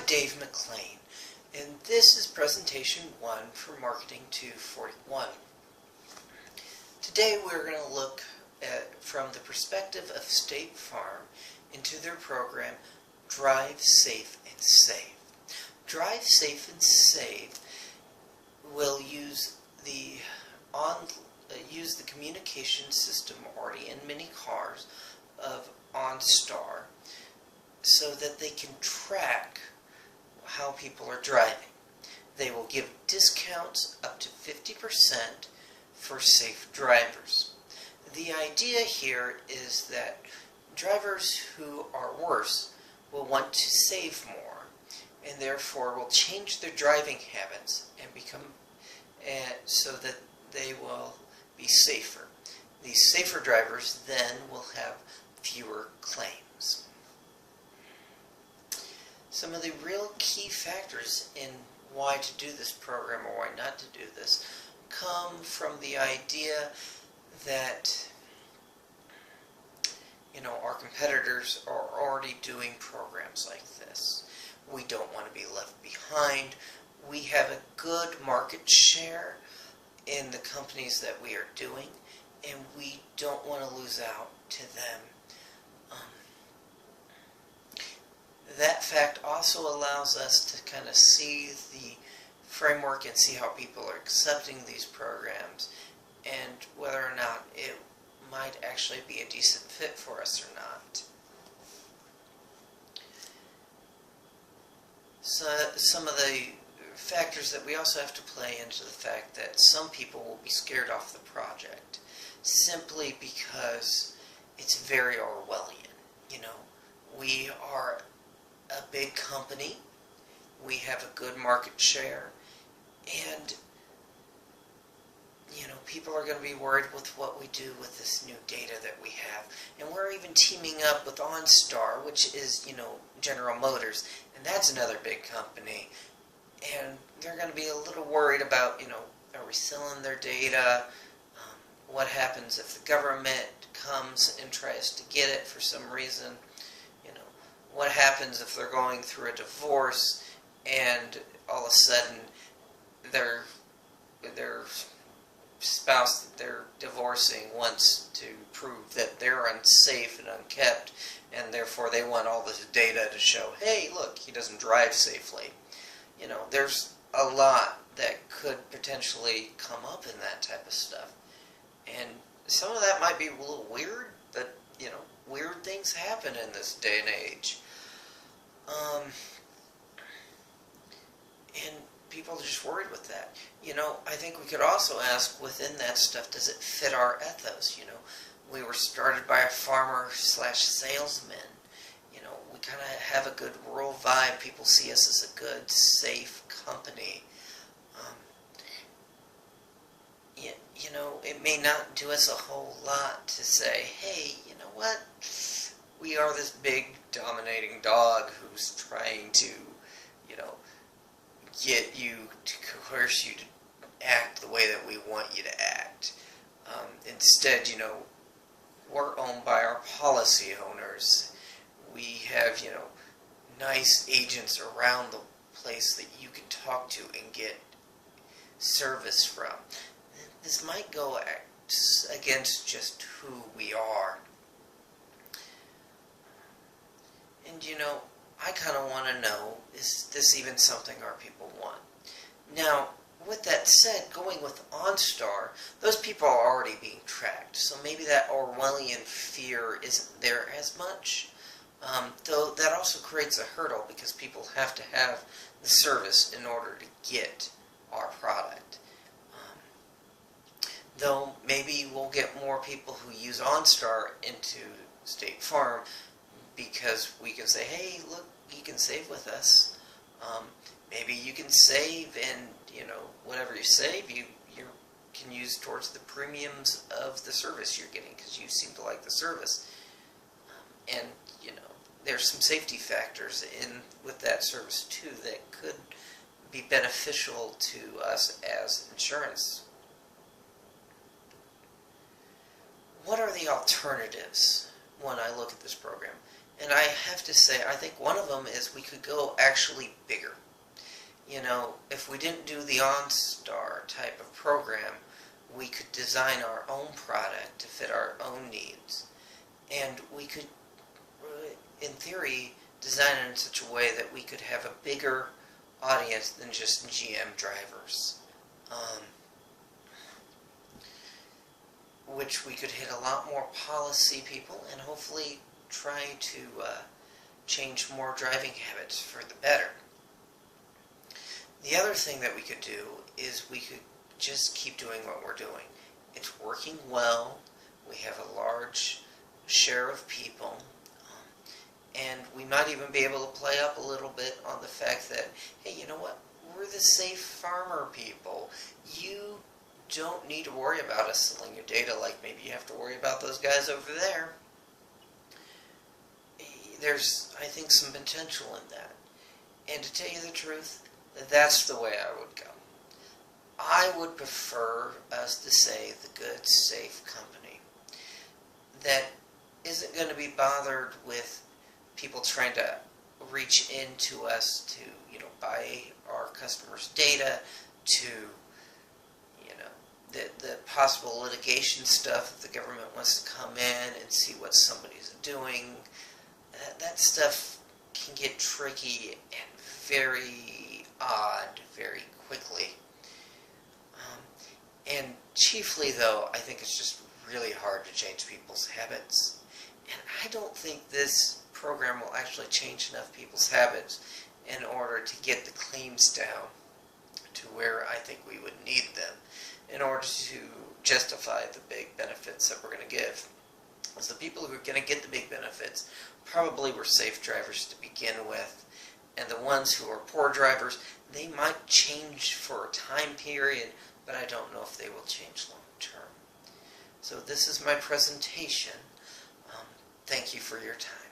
I'm Dave McLean, and this is presentation 1 for Marketing 241. Today we're going to look at, from the perspective of State Farm, into their program Drive Safe and Save. Drive Safe and Save will use the communication system already in many cars of OnStar, so that they can track how people are driving. They will give discounts up to 50% for safe drivers. The idea here is that drivers who are worse will want to save more, and therefore will change their driving habits and become so that they will be safer. These safer drivers then will have fewer claims. Some of the real key factors in why to do this program or why not to do this come from the idea that our competitors are already doing programs like this. We don't want to be left behind. We have a good market share in the companies that we are doing, and we don't want to lose out to them. That fact also allows us to kind of see the framework and see how people are accepting these programs and whether or not it might actually be a decent fit for us or not. So some of the factors that we also have to play into the fact that some people will be scared off the project simply because it's very Orwellian. We are a big company, we have a good market share, and people are going to be worried with what we do with this new data that we have. And we're even teaming up with OnStar, which is General Motors, and that's another big company, and they're going to be a little worried about are we selling their data? What happens if the government comes and tries to get it for some reason? What happens if they're going through a divorce and all of a sudden their spouse that they're divorcing wants to prove that they're unsafe and unkept, and therefore they want all this data to show, hey, look, he doesn't drive safely. There's a lot that could potentially come up in that type of stuff. And some of that might be a little weird, but weird things happen in this day and age. And people are just worried with that. I think we could also ask within that stuff, does it fit our ethos? We were started by a farmer/salesman. We kind of have a good rural vibe. People see us as a good, safe company. It may not do us a whole lot to say, hey, you know what? We are this big, dominating dog who's trying to, get you, to coerce you to act the way that we want you to act. Instead, we're owned by our policy owners. We have, nice agents around the place that you can talk to and get service from. This might go against just who we are. And I kind of want to know, is this even something our people want? Now, with that said, going with OnStar, those people are already being tracked, so maybe that Orwellian fear isn't there as much. Though that also creates a hurdle because people have to have the service in order to get our product. Though maybe we'll get more people who use OnStar into State Farm because we can say, hey, look, you can save with us. Maybe you can save, and whatever you save, you can use towards the premiums of the service you're getting because you seem to like the service. And there's some safety factors in with that service too that could be beneficial to us as insurance. What are the alternatives when I look at this program? And I have to say, I think one of them is we could go actually bigger. You know, if we didn't do the OnStar type of program, we could design our own product to fit our own needs. And we could, in theory, design it in such a way that we could have a bigger audience than just GM drivers. Which we could hit a lot more policy people and hopefully try to change more driving habits for the better. The other thing that we could do is we could just keep doing what we're doing. It's working well. We have a large share of people. And we might even be able to play up a little bit on the fact that, hey, you know what? We're the safe farmer people. You don't need to worry about us selling your data like maybe you have to worry about those guys over there. There's, I think, some potential in that. And to tell you the truth, that's the way I would go. I would prefer us to say the good, safe company that isn't going to be bothered with people trying to reach into us to, buy our customers' data, to, the possible litigation stuff if the government wants to come in and see what somebody's doing. That stuff can get tricky and very odd very quickly. And chiefly, though, I think it's just really hard to change people's habits. And I don't think this program will actually change enough people's habits in order to get the claims down to where I think we would need them in order to justify the big benefits that we're going to give. Because the people who are going to get the big benefits probably were safe drivers to begin with. And the ones who are poor drivers, they might change for a time period, but I don't know if they will change long term. So this is my presentation. Thank you for your time.